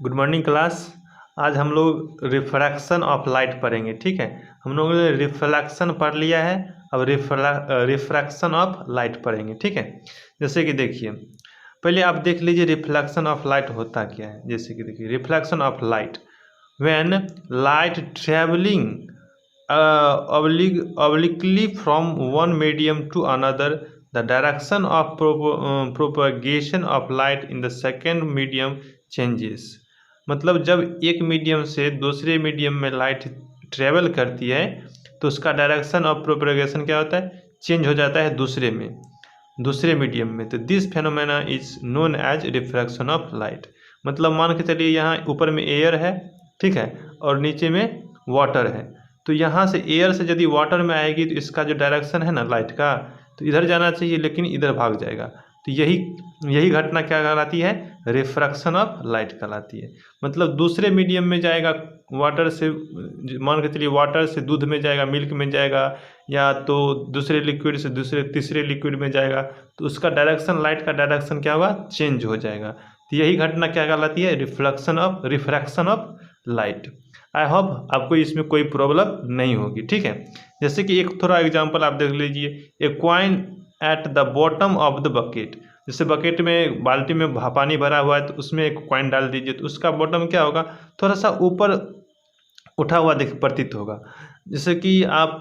Good morning class. आज हम लोग रिफ्रैक्शन ऑफ लाइट पढ़ेंगे। ठीक है, हम लोगों ने रिफ्लेक्शन पढ़ लिया है। अब रिफ्रैक्शन ऑफ लाइट पढ़ेंगे। ठीक है, जैसे कि देखिए, पहले आप देख लीजिए रिफ्लेक्शन ऑफ लाइट होता क्या है। जैसे कि देखिए, reflection of light when light travelling obliquely from one medium to another, the direction of propagation of light in the second medium changes। मतलब जब एक मीडियम से दूसरे मीडियम में लाइट ट्रेवल करती है तो उसका डायरेक्शन ऑफ प्रोपगेशन क्या होता है, चेंज हो जाता है दूसरे मीडियम में। तो this phenomena is known as refraction of light. मतलब मान के चलिए यहाँ ऊपर में एयर है, ठीक है, और नीचे में वाटर है। तो यहाँ से एयर से यदि वाटर में आएगी तो इसका जो डायरेक्शन है ना लाइट का, तो इधर जाना चाहिए लेकिन इधर भाग जाएगा। तो यही घटना क्या कहलाती है, रिफ्रैक्शन ऑफ लाइट कहलाती है। मतलब दूसरे मीडियम में जाएगा, वाटर से मान के चलिए वाटर से दूध में जाएगा, मिल्क में जाएगा, या तो दूसरे लिक्विड से तीसरे लिक्विड में जाएगा, तो उसका डायरेक्शन, लाइट का डायरेक्शन क्या होगा, चेंज हो जाएगा। तो यही घटना क्या कहलाती है, refraction of light. I hope आपको इसमें कोई प्रॉब्लम नहीं होगी। ठीक है, जैसे कि एक थोड़ा एग्जांपल आप देख लीजिए, a coin at the bottom of the bucket. जैसे बकेट में, बाल्टी में पानी भरा हुआ है तो उसमें एक कॉइन डाल दीजिए, तो उसका बॉटम क्या होगा, थोड़ा सा ऊपर उठा हुआ प्रतीत होगा। जैसे कि आप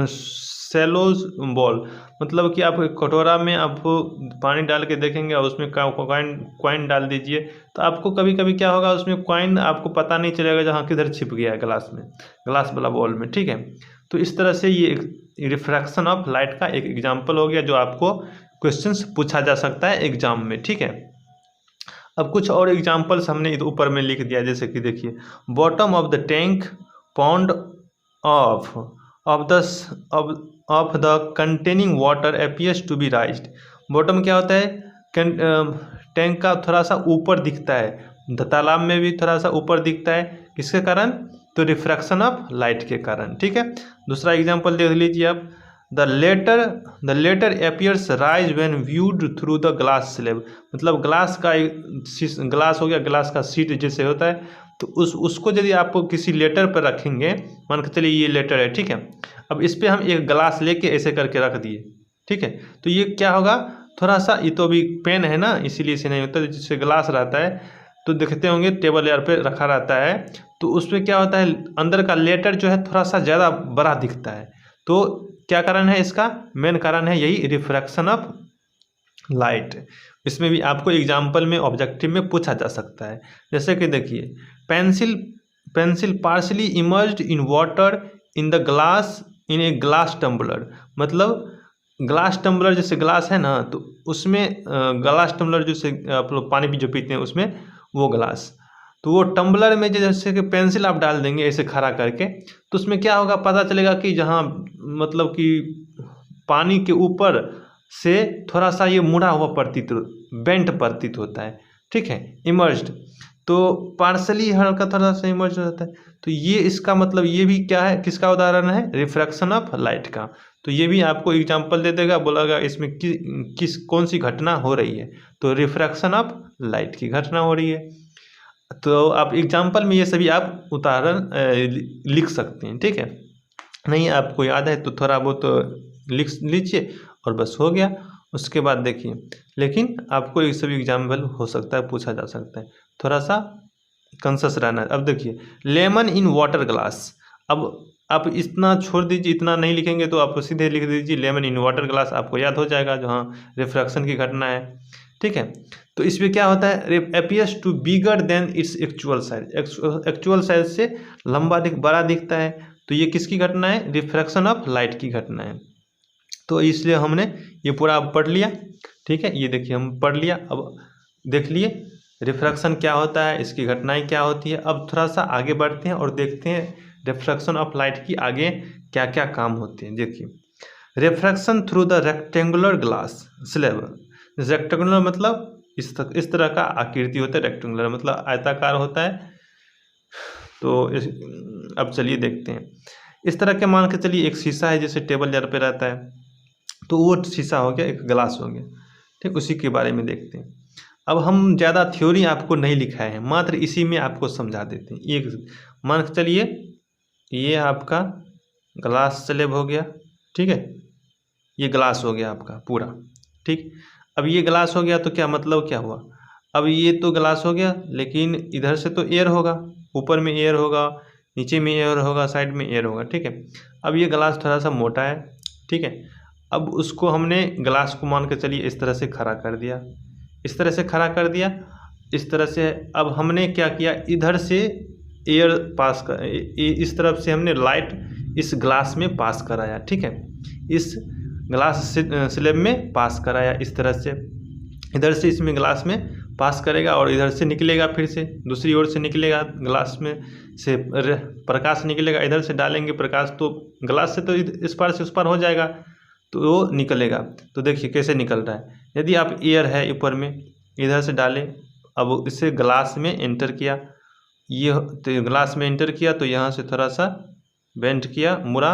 सेलो बॉल, मतलब कि आप कटोरा में आप पानी डाल के देखेंगे और उसमें कॉइन डाल दीजिए, तो आपको कभी कभी क्या होगा, उसमें कॉइन आपको पता नहीं चलेगा जहाँ किधर छिप गया है, ग्लास वाला बॉल में। ठीक है, तो इस तरह से ये रिफ्रैक्शन ऑफ लाइट का एक एग्जाम्पल हो गया जो आपको क्वेश्चंस पूछा जा सकता है एग्जाम में। ठीक है, अब कुछ और एग्जाम्पल्स हमने ऊपर में लिख दिया। जैसे कि देखिए, bottom of the tank pond of the containing water appears to be raised. Bottom क्या होता है, टैंक का थोड़ा सा ऊपर दिखता है, तालाब में भी थोड़ा सा ऊपर दिखता है, किसके कारण, तो रिफ्रैक्शन ऑफ लाइट के कारण। ठीक है, दूसरा एग्जाम्पल देख लीजिए आप, the letter appears raise when viewed through the glass slab. मतलब ग्लास हो गया, ग्लास का सीट जैसे होता है, तो उसको यदि आप किसी लेटर पर रखेंगे, मान के चलिए ये लेटर है, ठीक है, अब इस पर हम एक ग्लास लेके ऐसे करके रख दिए, ठीक है, तो ये क्या होगा, थोड़ा सा, ये तो अभी पेन है ना इसीलिए इसे नहीं होता, जिससे ग्लास रहता है तो देखते होंगे टेबल यार पे रखा रहता है, तो उसमें क्या होता है, अंदर का लेटर जो है थोड़ा सा ज़्यादा बड़ा दिखता है। तो क्या कारण है इसका, मेन कारण है यही रिफ्रैक्शन ऑफ लाइट। इसमें भी आपको एग्जाम्पल में, ऑब्जेक्टिव में पूछा जा सकता है। जैसे कि देखिए, pencil partially emerged in water in the glass in a glass tumbler. मतलब ग्लास टम्बलर, जैसे ग्लास है ना, तो उसमें ग्लास टम्बलर जैसे आप लोग पानी भी जो पीते हैं उसमें, वो ग्लास, तो वो टम्बलर में जैसे कि पेंसिल आप डाल देंगे ऐसे खड़ा करके, तो उसमें क्या होगा, पता चलेगा कि जहाँ मतलब कि पानी के ऊपर से थोड़ा सा ये मुड़ा हुआ बेंट प्रतीत होता है। ठीक है, इमर्ज्ड, तो पार्सली हल्का थोड़ा सा इमर्ज हो जाता है। तो ये इसका मतलब, ये भी क्या है, किसका उदाहरण है, रिफ्रैक्शन ऑफ लाइट का। तो ये भी आपको एग्जांपल दे देगा, बोलेगा इसमें कौन सी घटना हो रही है, तो रिफ्रैक्शन ऑफ लाइट की घटना हो रही है। तो आप एग्जाम्पल में ये सभी आप उदाहरण लिख सकते हैं। ठीक है, नहीं आपको याद है तो थोड़ा बहुत लिख लीजिए और बस हो गया। उसके बाद देखिए, लेकिन आपको ये सभी एग्जाम्पल हो सकता है, पूछा जा सकता है, थोड़ा सा कॉन्शियस रहना है। अब देखिए, लेमन इन वाटर ग्लास। अब आप इतना छोड़ दीजिए, इतना नहीं लिखेंगे तो आप सीधे लिख दीजिए लेमन इन वाटर ग्लास, आपको याद हो जाएगा जहाँ रिफ्रैक्शन की घटना है। ठीक है, तो इसमें क्या होता है, appears to bigger than its actual size से बड़ा दिखता है। तो ये किसकी घटना है, रिफ्रैक्शन ऑफ लाइट की घटना है। तो इसलिए हमने ये पूरा पढ़ लिया। ठीक है, ये देखिए हम पढ़ लिया। अब देख लिए रिफ्रैक्शन क्या होता है, इसकी घटनाएं क्या होती है। अब थोड़ा सा आगे बढ़ते हैं और देखते हैं रिफ्रैक्शन ऑफ लाइट की आगे क्या क्या काम होते हैं। देखिए, refraction through the rectangular glass slab. Rectangular मतलब इस तरह का आकृति होता है, रेक्टेंगुलर मतलब आयताकार होता है। तो अब चलिए देखते हैं, इस तरह के मान के चलिए एक शीशा है, जैसे टेबल जार पे रहता है, तो वो शीशा हो गया, एक ग्लास हो गया। ठीक, उसी के बारे में देखते हैं। अब हम ज़्यादा थ्योरी आपको नहीं लिखाए हैं, मात्र इसी में आपको समझा देते हैं। एक मान के चलिए ये आपका ग्लास स्लेब हो गया, ठीक है, ये ग्लास हो गया आपका पूरा, ठीक। अब ये ग्लास हो गया तो क्या मतलब क्या हुआ, अब ये तो ग्लास हो गया, लेकिन इधर से तो एयर होगा, ऊपर में एयर होगा, नीचे में एयर होगा, साइड में एयर होगा, ठीक है। अब ये ग्लास थोड़ा सा मोटा है, ठीक है। अब उसको हमने ग्लास को मान के चलिए इस तरह से खड़ा कर दिया, इस तरह से खड़ा कर दिया, इस तरह से। अब हमने क्या किया, इधर से एयर पास कर, इस तरफ से हमने लाइट इस ग्लास में पास कराया, ठीक है, इस ग्लास स्लेब में पास कराया इस तरह से। इधर से इसमें ग्लास में पास करेगा और इधर से निकलेगा, फिर से दूसरी ओर से निकलेगा, ग्लास में से प्रकाश निकलेगा, इधर से डालेंगे प्रकाश तो ग्लास से तो इस पार से उस पार हो जाएगा, तो वो निकलेगा। तो देखिए कैसे निकल रहा है, यदि आप एयर है ऊपर में, इधर से डालें, अब इसे ग्लास में एंटर किया, ये तो ग्लास में एंटर किया तो यहाँ से थोड़ा सा बेंड किया, मुड़ा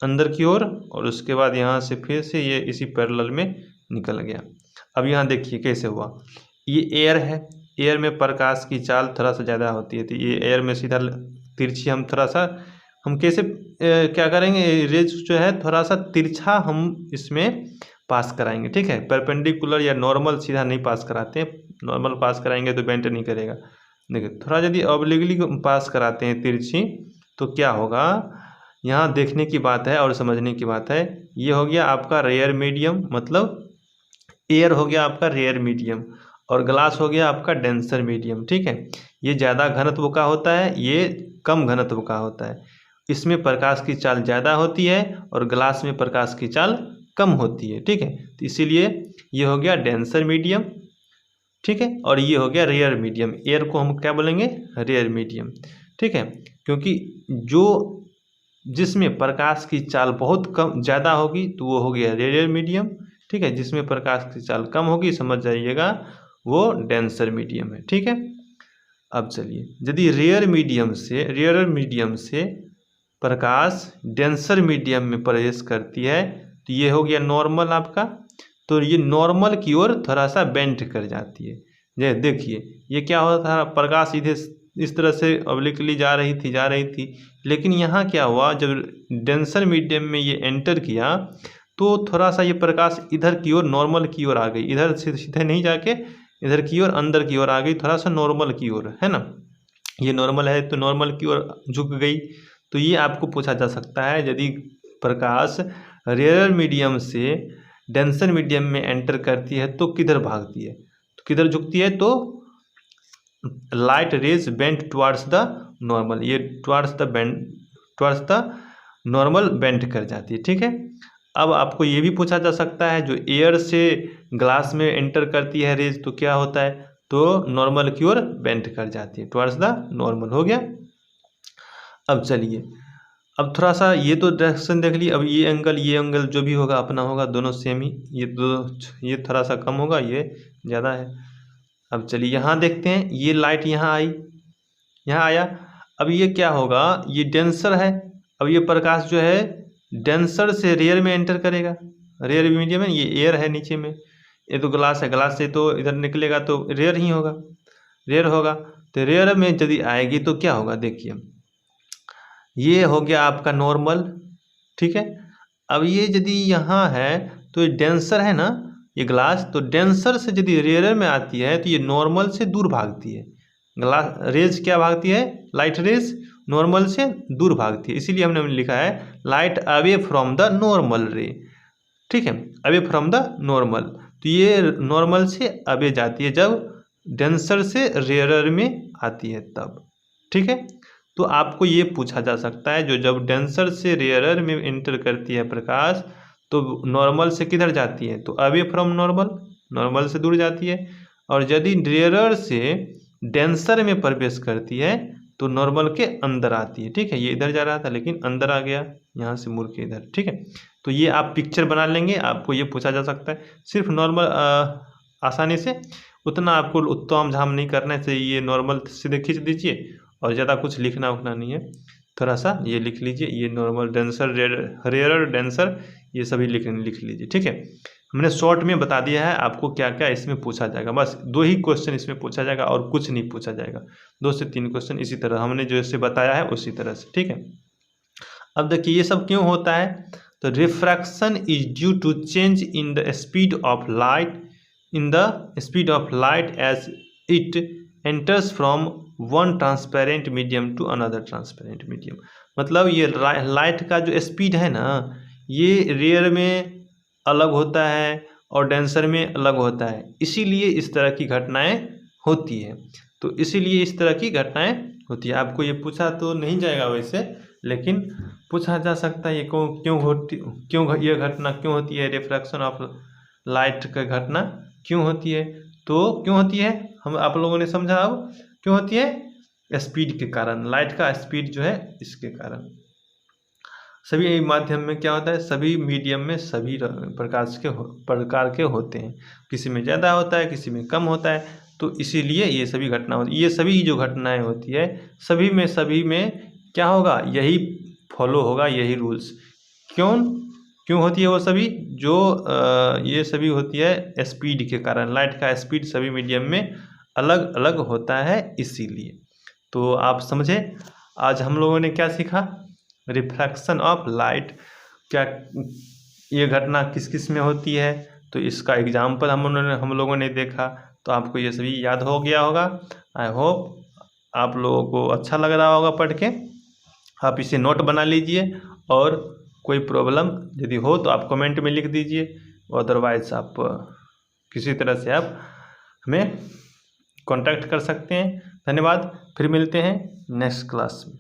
अंदर की ओर, और उसके बाद यहाँ से फिर से ये इसी पैरेलल में निकल गया। अब यहाँ देखिए कैसे हुआ, ये एयर है, एयर में प्रकाश की चाल थोड़ा सा ज़्यादा होती है, तो ये एयर में सीधा तिरछी हम थोड़ा सा हम कैसे क्या करेंगे, रेज जो है थोड़ा सा तिरछा हम इसमें पास कराएंगे, ठीक है। परपेंडिकुलर या नॉर्मल सीधा नहीं पास कराते हैं, नॉर्मल पास कराएंगे तो बेंड नहीं करेगा। देखिए थोड़ा यदि ऑब्लिकली पास कराते हैं तिरछी, तो क्या होगा, यहाँ देखने की बात है और समझने की बात है। ये हो गया आपका रेयर मीडियम, मतलब एयर हो गया आपका रेयर मीडियम, और ग्लास हो गया आपका डेंसर मीडियम, ठीक है। ये ज़्यादा घनत्व का होता है, ये कम घनत्व का होता है। इसमें प्रकाश की चाल ज़्यादा होती है और ग्लास में प्रकाश की चाल कम होती है, ठीक है। तो इसीलिए ये हो गया डेंसर मीडियम, ठीक है, और ये हो गया रेयर मीडियम। एयर को हम क्या बोलेंगे, रेयर मीडियम, ठीक है। क्योंकि जो जिसमें प्रकाश की चाल बहुत कम ज़्यादा होगी तो वो हो गया रेयर मीडियम, ठीक है। जिसमें प्रकाश की चाल कम होगी समझ जाइएगा वो डेंसर मीडियम है, ठीक है। अब चलिए, यदि रेयर मीडियम से प्रकाश डेंसर मीडियम में प्रवेश करती है तो ये हो गया नॉर्मल आपका, तो ये नॉर्मल की ओर थोड़ा सा बेंड कर जाती है। ये देखिए ये क्या होता था, प्रकाश इधर इस तरह से ऑब्लिकली जा रही थी, लेकिन यहाँ क्या हुआ, जब डेंसर मीडियम में ये एंटर किया तो थोड़ा सा ये प्रकाश इधर की ओर नॉर्मल की ओर आ गई, इधर से सीधे नहीं जाके इधर की ओर अंदर की ओर आ गई, थोड़ा सा नॉर्मल की ओर, है ना। ये नॉर्मल है तो नॉर्मल की ओर झुक गई। तो ये आपको पूछा जा सकता है, यदि प्रकाश रेयर मीडियम से डेंसर मीडियम में एंटर करती है तो किधर भागती है, तो किधर झुकती है, तो light rays bend towards the normal, ये टुवार्ड्स द नॉर्मल बेंड कर जाती है, ठीक है। अब आपको ये भी पूछा जा सकता है, जो एयर से ग्लास में एंटर करती है रेज तो क्या होता है, तो नॉर्मल की ओर बेंड कर जाती है, टुवार्ड्स द नॉर्मल हो गया। अब चलिए, अब थोड़ा सा ये तो डायरेक्शन देख ली, अब ये एंगल जो भी होगा अपना होगा, दोनों सेम ही, ये थोड़ा सा कम होगा, ये ज़्यादा है। अब चलिए यहाँ देखते हैं, ये लाइट यहाँ आई, यहाँ आया, अब ये क्या होगा, ये डेंसर है, अब ये प्रकाश जो है डेंसर से रेयर में एंटर करेगा, रेयर मीडियम में, ये एयर है नीचे में, ये तो ग्लास है, ग्लास से तो इधर निकलेगा तो रेयर ही होगा, रेयर होगा। तो रेयर में यदि आएगी तो क्या होगा, देखिए ये हो गया आपका नॉर्मल, ठीक है। अब ये यदि यहाँ है तो ये डेंसर है ना, ये ग्लास, तो डेंसर से यदि रेयर में आती है तो ये नॉर्मल से दूर भागती है, ग्लास रेज क्या भागती है, लाइट रेज नॉर्मल से दूर भागती है, इसीलिए हमने लिखा है light away from the normal रे, ठीक है, अवे फ्रॉम द नॉर्मल। तो ये नॉर्मल से अवे जाती है जब डेंसर से रेयर में आती है तब, ठीक है। तो आपको ये पूछा जा सकता है, जो जब डेंसर से रेयरर में एंटर करती है प्रकाश तो नॉर्मल से किधर जाती है, तो अवे फ्रॉम नॉर्मल, नॉर्मल से दूर जाती है, और यदि रेयरर से डेंसर में प्रवेश करती है तो नॉर्मल के अंदर आती है, ठीक है। ये इधर जा रहा था लेकिन अंदर आ गया, यहाँ से मुड़ के इधर, ठीक है। तो ये आप पिक्चर बना लेंगे, आपको ये पूछा जा सकता है, सिर्फ नॉर्मल आसानी से, उतना आपको उत्तम झाम नहीं करना चाहिए, ये नॉर्मल सीधे खींच दीजिए और ज़्यादा कुछ लिखना उखना नहीं है, थोड़ा सा ये लिख लीजिए, ये नॉर्मल डेंसर रेयर डेंसर ये सभी लिख लीजिए, ठीक है। हमने शॉर्ट में बता दिया है आपको क्या क्या इसमें पूछा जाएगा। बस 2 ही क्वेश्चन इसमें पूछा जाएगा और कुछ नहीं पूछा जाएगा। 2 से 3 क्वेश्चन इसी तरह हमने जैसे बताया है उसी तरह से, ठीक है। अब देखिए ये सब क्यों होता है, तो refraction is due to change in the speed of light as it enters from one transparent medium to another transparent medium. मतलब ये लाइट का जो स्पीड है ना, ये रेयर में अलग होता है और डेंसर में अलग होता है, इसीलिए इस तरह की घटनाएं होती है। तो इसीलिए इस तरह की घटनाएं होती है। आपको ये पूछा तो नहीं जाएगा वैसे, लेकिन पूछा जा सकता है ये क्यों ये घटना क्यों होती है, रिफ्रैक्शन ऑफ लाइट का घटना क्यों होती है। तो क्यों होती है हम आप लोगों ने समझा। अब क्यों होती है, स्पीड के कारण, लाइट का स्पीड जो है इसके कारण। सभी माध्यम में क्या होता है, सभी मीडियम में सभी प्रकार के होते हैं, किसी में ज़्यादा होता है किसी में कम होता है। तो इसीलिए ये सभी घटना होती है, ये सभी जो घटनाएं होती है सभी में क्या होगा, यही फॉलो होगा, यही रूल्स। क्यों होती है वो सभी, जो ये सभी होती है स्पीड के कारण। लाइट का स्पीड सभी मीडियम में अलग अलग होता है इसीलिए। तो आप समझे आज हम लोगों ने क्या सीखा, रिफ्रैक्शन ऑफ लाइट, क्या ये घटना किस किस में होती है। तो इसका एग्जाम्पल हम लोगों ने देखा, तो आपको ये सभी याद हो गया होगा। आई होप आप लोगों को अच्छा लग रहा होगा पढ़ के। आप इसे नोट बना लीजिए और कोई प्रॉब्लम यदि हो तो आप कमेंट में लिख दीजिए, अदरवाइज आप किसी तरह से आप हमें कांटेक्ट कर सकते हैं। धन्यवाद, फिर मिलते हैं नेक्स्ट क्लास में।